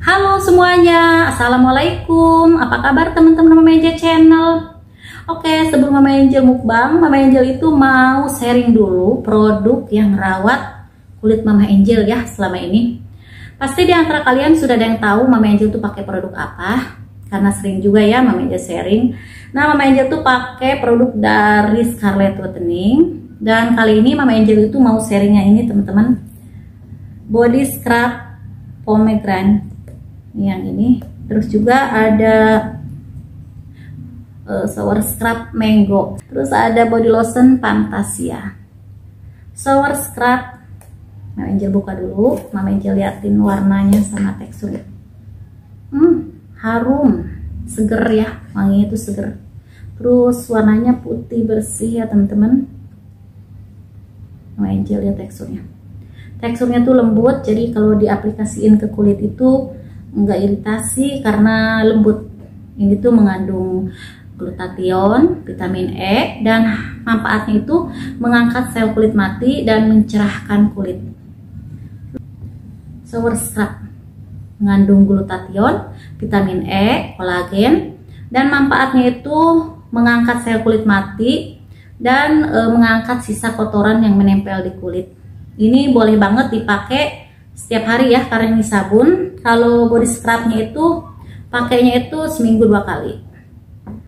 Halo semuanya, Assalamualaikum. Apa kabar teman-teman Mama Angel Channel? Oke, sebelum Mama Angel mukbang, Mama Angel itu mau sharing dulu produk yang merawat kulit Mama Angel ya selama ini. Pasti di antara kalian sudah ada yang tahu Mama Angel tuh pakai produk apa, karena sering juga ya Mama Angel sharing. Nah, Mama Angel tuh pakai produk dari Scarlett Whitening, dan kali ini Mama Angel itu mau sharingnya ini teman-teman, body scrub pomegranate yang ini. Terus juga ada shower scrub mango, terus ada body lotion Fantasia. Shower scrub, Mama Angel buka dulu, Mama Angel liatin warnanya sama teksturnya. Harum, seger ya, wanginya itu seger. Terus warnanya putih bersih ya teman-teman. Mama Angel lihat teksturnya. Teksturnya tuh lembut, jadi kalau diaplikasiin ke kulit itu nggak iritasi karena lembut. Ini tuh mengandung glutathione, vitamin E, dan manfaatnya itu mengangkat sel kulit mati dan mencerahkan kulit. Shower scrub mengandung glutathione, vitamin E, kolagen, dan manfaatnya itu mengangkat sel kulit mati dan mengangkat sisa kotoran yang menempel di kulit. Ini boleh banget dipakai setiap hari ya, karena ini sabun. Kalau body scrubnya itu pakainya itu seminggu 2 kali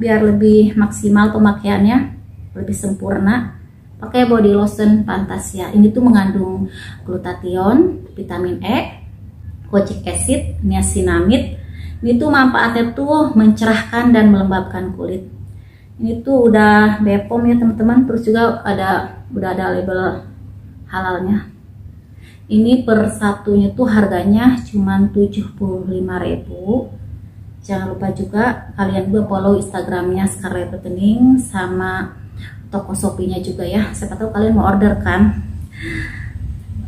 biar lebih maksimal pemakaiannya, lebih sempurna. Pakai body lotion Fantasia, ini tuh mengandung glutathione, vitamin E, kojic acid, niacinamide. Ini tuh manfaatnya tuh mencerahkan dan melembabkan kulit. Ini tuh udah BPOM ya teman-teman. Terus juga udah ada label halalnya. Ini per satunya tuh harganya cuman 75.000. Jangan lupa juga kalian juga follow Instagramnya Scarlett Whitening sama toko Shopee-nya juga ya. Siapa tahu kalian mau order kan.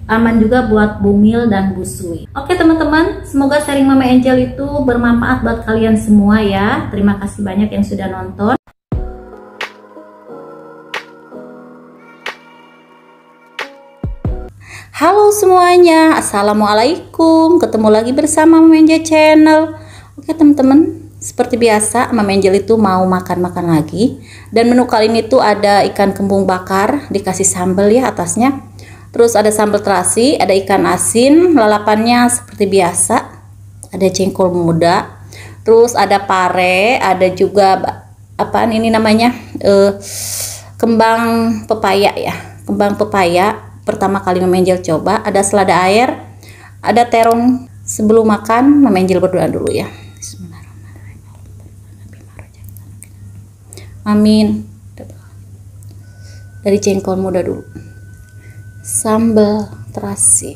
Aman juga buat bumil dan busui. Oke teman-teman, semoga sharing Mama Angel itu bermanfaat buat kalian semua ya. Terima kasih banyak yang sudah nonton. Halo semuanya, Assalamualaikum. Ketemu lagi bersama Mama Angel Channel. Oke teman-teman, seperti biasa Mama Angel itu mau makan-makan lagi. Dan menu kali ini tuh ada ikan kembung bakar, dikasih sambal ya atasnya. Terus ada sambal terasi, ada ikan asin, lalapannya seperti biasa. Ada jengkol muda, terus ada pare, ada juga apaan ini namanya, kembang pepaya ya, kembang pepaya. Pertama kali Mama Angel coba. Ada selada air, ada terong. Sebelum makan Mama Angel berdoa dulu ya. Amin. Dari jengkol muda dulu, sambal terasi.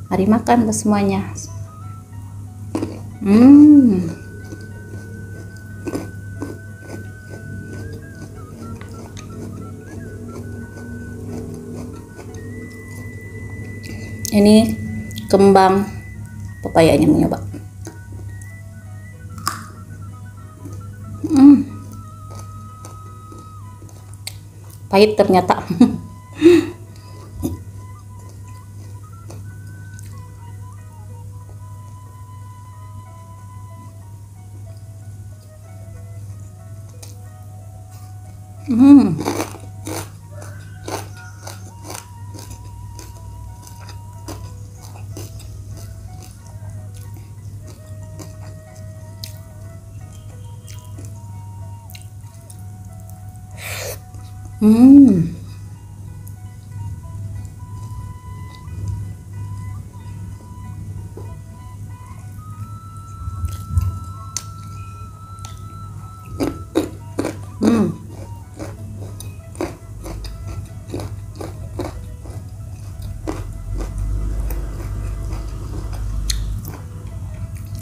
Mari makan semuanya. Ini kembang pepayanya mencoba. Pahit ternyata.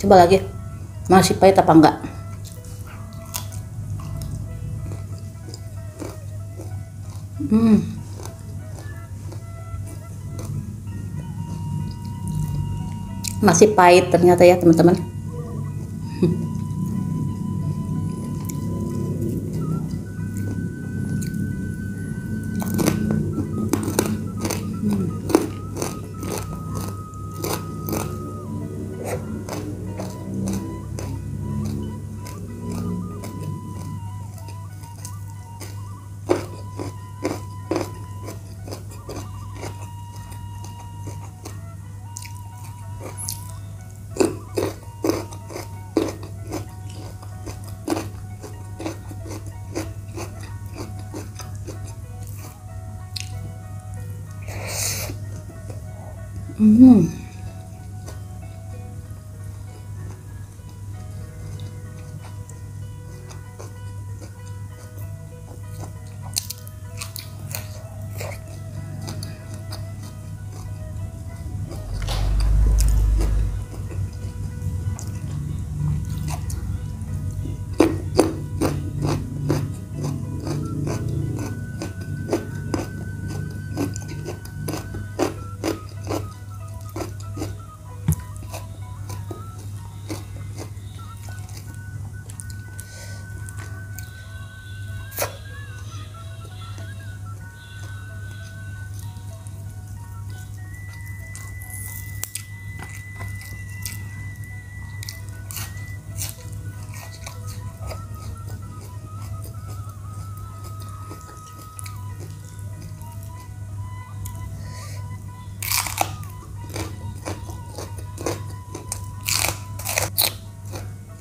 Coba lagi, masih pahit apa enggak? Masih pahit ternyata ya teman-teman. Hmm.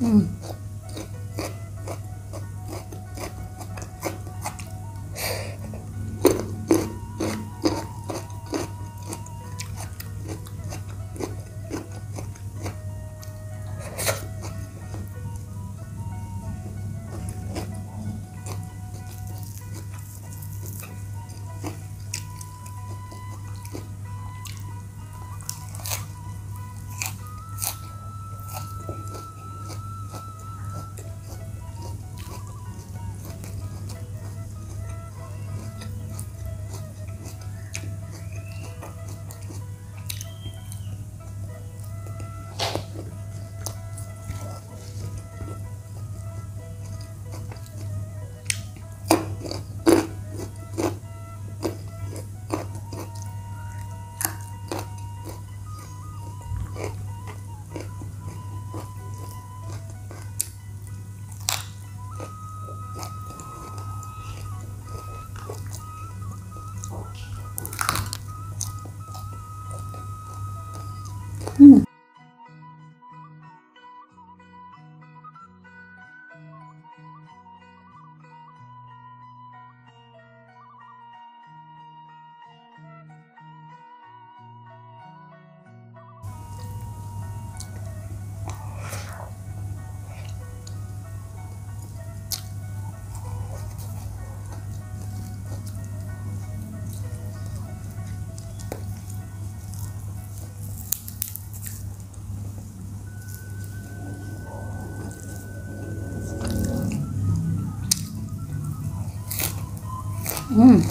Hmm. Hmm. Hmm.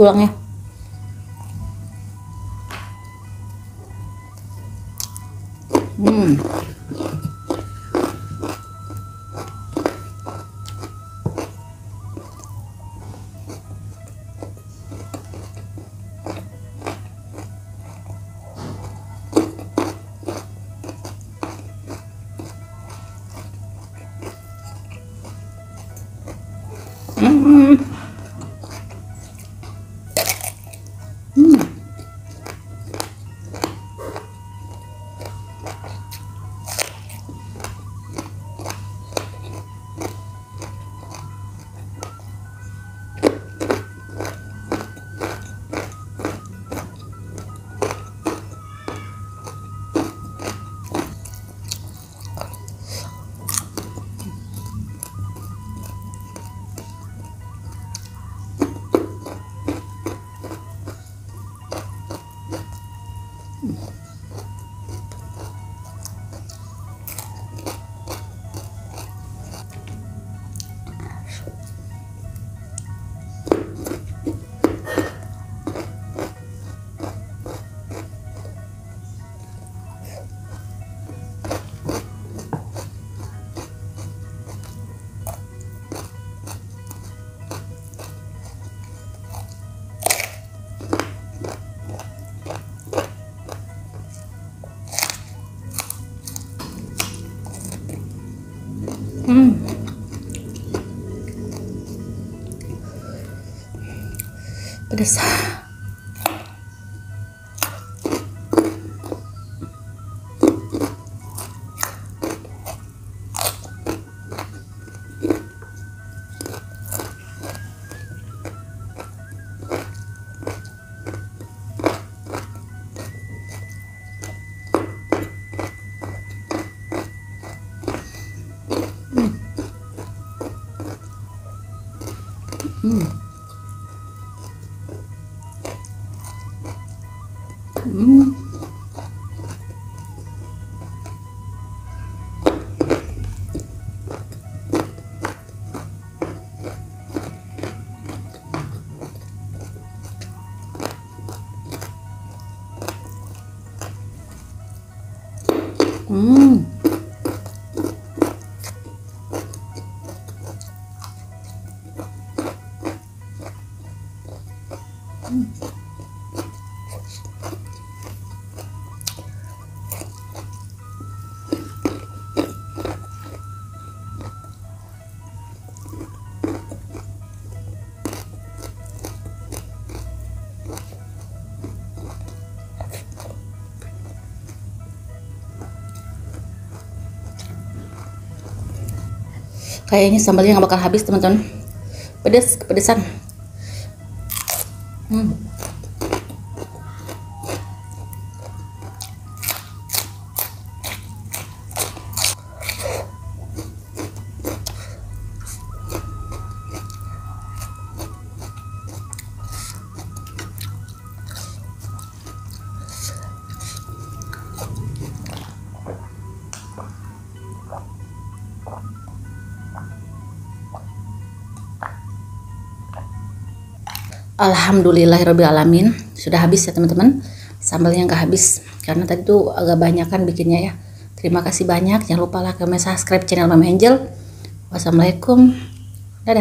Tulangnya. Hmm. Hmm. Hmm. Pedas. Hmm. Hmm. Hmm. Kayaknya sambalnya nggak bakal habis teman-teman. Pedas, kepedesan. Alhamdulillahirobbilalamin, sudah habis ya teman-teman. Sambalnya nggak habis karena tadi tuh agak banyak kan bikinnya ya. Terima kasih banyak, jangan lupa like, comment, subscribe channel Mama Angel. Wassalamualaikum, dadah.